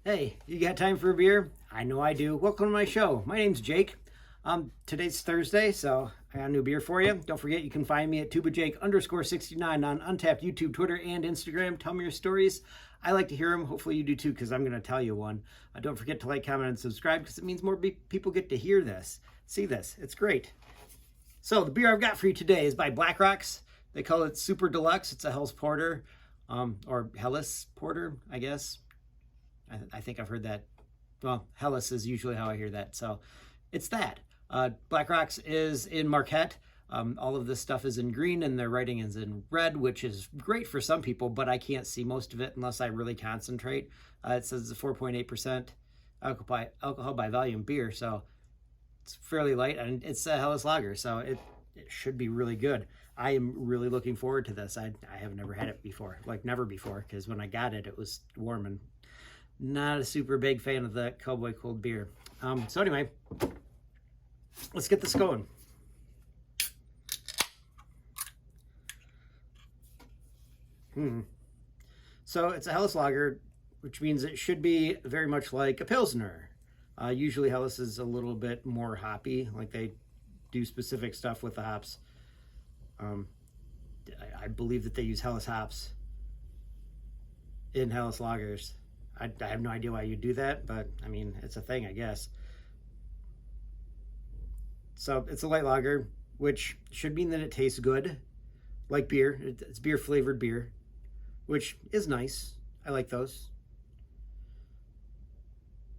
Hey, you got time for a beer? I know I do. Welcome to my show. My name's Jake. Today's Thursday, so I got a new beer for you. Don't forget you can find me at tubajake_69 on Untapped YouTube, Twitter, and Instagram. Tell me your stories. I like to hear them. Hopefully you do too, because I'm going to tell you one. Don't forget to like, comment, and subscribe, because it means more people get to hear this, see this. It's great. So the beer I've got for you today is by Blackrocks. They call it Super Deluxe. It's a Helles Porter, or Helles Porter, I guess. I think I've heard that. Well, Helles is usually how I hear that. So it's that. Blackrocks is in Marquette. All of this stuff is in green and their writing is in red, which is great for some people, but I can't see most of it unless I really concentrate. It says it's a 4.8% alcohol by volume beer, so it's fairly light, and it's a Helles lager, so it should be really good. I am really looking forward to this. I have never had it before, like never before, because when I got it, it was warm and not a super big fan of the Cowboy Cold beer. So anyway, let's get this going. So it's a Helles lager, which means it should be very much like a Pilsner. Usually Helles is a little bit more hoppy, like they do specific stuff with the hops. I believe that they use Helles hops in Helles lagers. I have no idea why you do that, but I mean, it's a thing, I guess. So it's a light lager, which should mean that it tastes good, like beer. It's beer flavored beer, which is nice. I like those.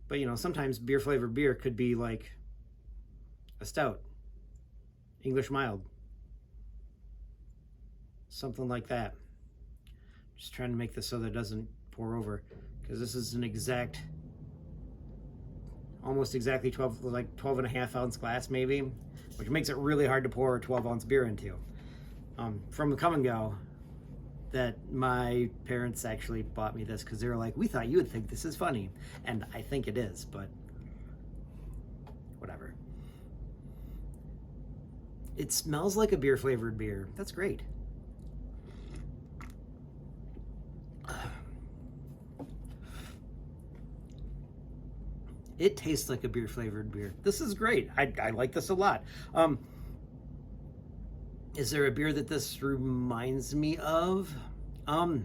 But you know, sometimes beer flavored beer could be like a stout, English mild, something like that. Just trying to make this so that it doesn't pour over, because this is an exact, almost exactly 12 and a half ounce glass maybe, which makes it really hard to pour a 12-ounce beer into. From the Come and Go, that my parents actually bought me this because they were like, we thought you would think this is funny, and I think it is, but whatever. It smells like a beer flavored beer. That's great. It tastes like a beer flavored beer. This is great. I like this a lot. Is there a beer that this reminds me of? A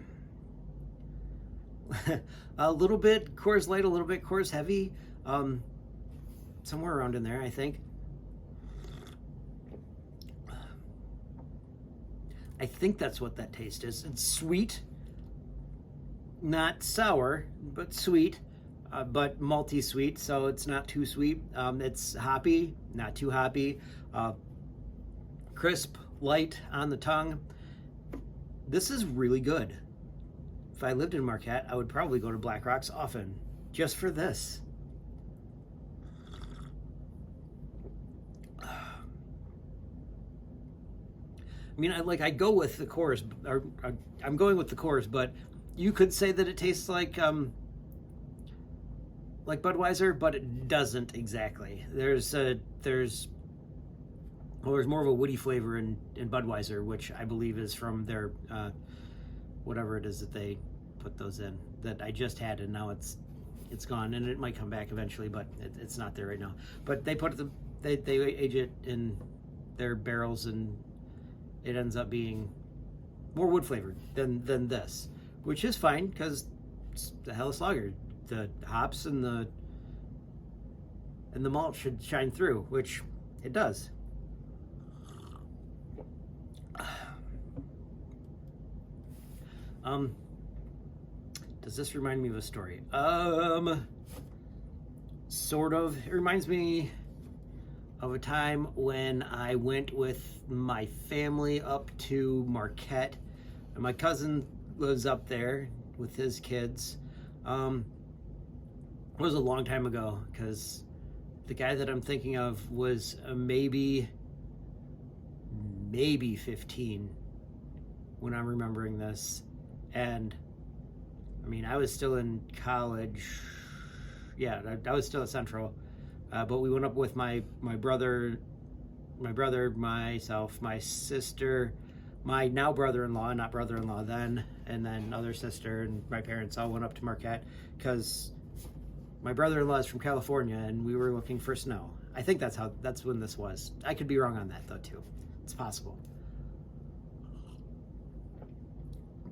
little bit Coors Light, a little bit Coors Heavy. Somewhere around in there, I think. I think that's what that taste is. It's sweet, not sour, but sweet. But malty sweet, so it's not too sweet. It's hoppy, not too hoppy. Crisp, light on the tongue. This is really good. If I lived in Marquette, I would probably go to Blackrocks often, just for this. I mean, I go with the Coors, or I'm going with the Coors, but you could say that it tastes like Budweiser, but it doesn't exactly. There's more of a woody flavor in Budweiser, which I believe is from their whatever it is that they put those in, that I just had, and now it's gone, and it might come back eventually, but it's not there right now. But they age it in their barrels, and it ends up being more wood flavored than this, which is fine because it's the Helles lager. The hops and the malt should shine through, which it does. Does this remind me of a story? Sort of. It reminds me of a time when I went with my family up to Marquette, and my cousin lives up there with his kids. It was a long time ago, because the guy that I'm thinking of was maybe 15 when I'm remembering this. And I mean, I was still in college. Yeah, I was still at Central. But we went up with my brother, myself, my sister, my now brother-in-law, not brother-in-law then, and then other sister, and my parents all went up to Marquette because My brother-in-law is from California, and we were looking for snow. I think that's when this was. I could be wrong on that though too. It's possible.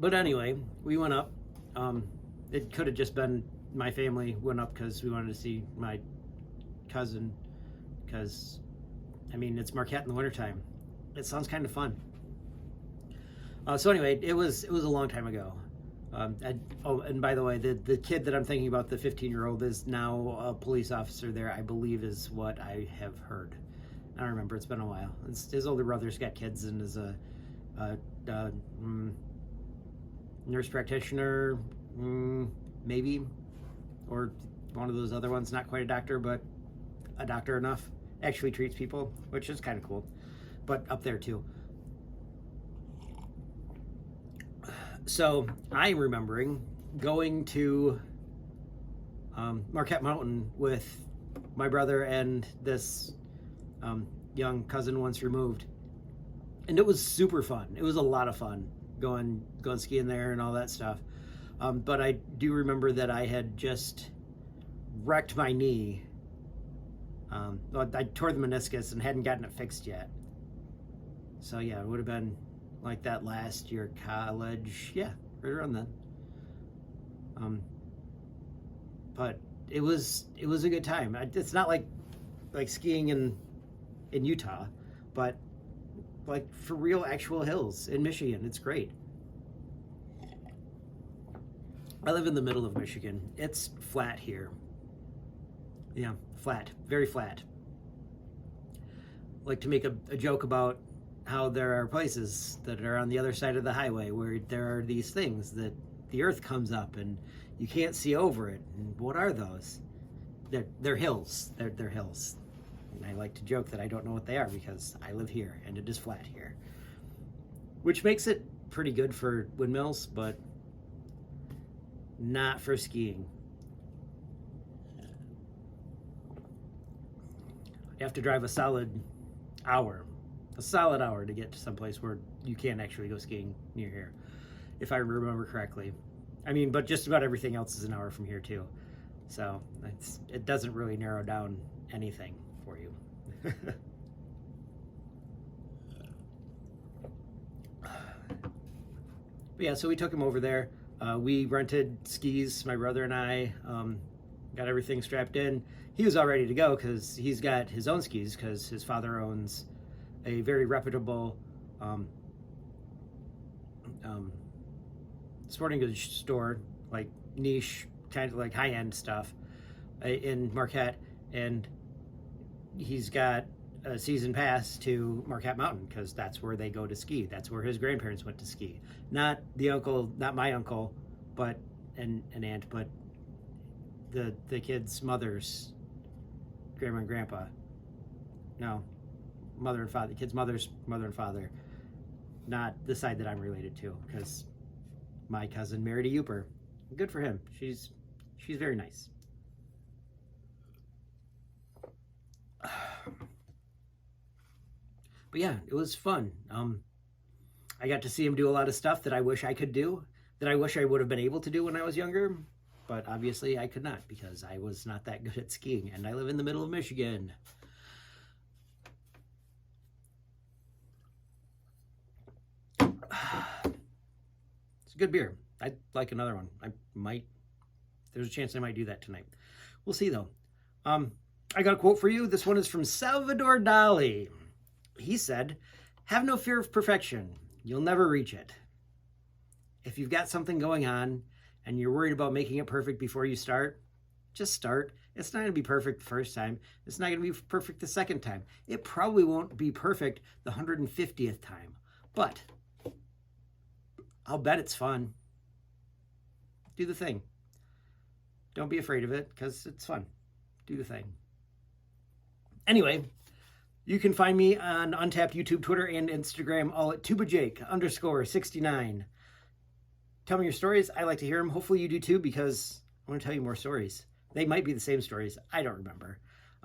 But anyway, we went up. It could have just been my family went up because we wanted to see my cousin. Because, I mean, it's Marquette in the wintertime. It sounds kind of fun. So anyway, it was a long time ago. And by the way, the kid that I'm thinking about, the 15-year-old, is now a police officer there, I believe, is what I have heard. I don't remember. It's been a while. His older brother's got kids and is a nurse practitioner, maybe, or one of those other ones. Not quite a doctor, but a doctor enough. Actually treats people, which is kind of cool. But up there too. So I'm remembering going to Marquette Mountain with my brother and this young cousin once removed, and it was super fun. It was a lot of fun going skiing there and all that stuff. But I do remember that I had just wrecked my knee. I tore the meniscus and hadn't gotten it fixed yet. So yeah, it would have been like that last year of college. Yeah, right around then. But it was a good time. It's not like skiing in Utah, but like for real actual hills in Michigan. It's great. I live in the middle of Michigan. It's flat here. Yeah, flat, very flat. Like to make a joke about how there are places that are on the other side of the highway where there are these things that the earth comes up and you can't see over it. And what are those? They're hills. They're hills. And I like to joke that I don't know what they are because I live here and it is flat here. Which makes it pretty good for windmills, but not for skiing. You have to drive a solid hour to get to someplace where you can actually go skiing near here, if I remember correctly. I mean, but just about everything else is an hour from here too. So it doesn't really narrow down anything for you. But yeah, so we took him over there. We rented skis, my brother and I, got everything strapped in. He was all ready to go because he's got his own skis because his father owns a very reputable sporting goods store, like niche, kind of like high-end stuff in Marquette, and he's got a season pass to Marquette Mountain because that's where they go to ski. That's where his grandparents went to ski. Not my uncle, but an aunt, but the kid's mother's grandma and grandpa. No, mother and father. The kid's mother's mother and father. Not the side that I'm related to, because my cousin married a Youper. Good for him. She's very nice. But yeah, it was fun. I got to see him do a lot of stuff that I wish I could do, that I wish I would have been able to do when I was younger. But obviously I could not because I was not that good at skiing, and I live in the middle of Michigan. It's a good beer. I'd like another one. There's a chance I might do that tonight. We'll see though. I got a quote for you. This one is from Salvador Dali. He said, "Have no fear of perfection. You'll never reach it. If you've got something going on and you're worried about making it perfect before you start, just start. It's not going to be perfect the first time. It's not going to be perfect the second time. It probably won't be perfect the 150th time. But I'll bet it's fun. Do the thing. Don't be afraid of it because it's fun. Do the thing." Anyway, you can find me on Untapped YouTube, Twitter, and Instagram, all at tubajake_69. Tell me your stories. I like to hear them. Hopefully you do too, because I want to tell you more stories. They might be the same stories. I don't remember.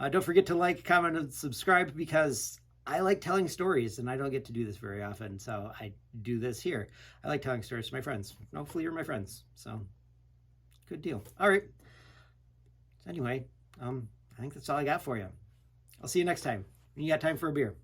Don't forget to like, comment, and subscribe, because I like telling stories, and I don't get to do this very often, so I do this here. I like telling stories to my friends. Hopefully you're my friends, so good deal. All right. Anyway, I think that's all I got for you. I'll see you next time. You got time for a beer.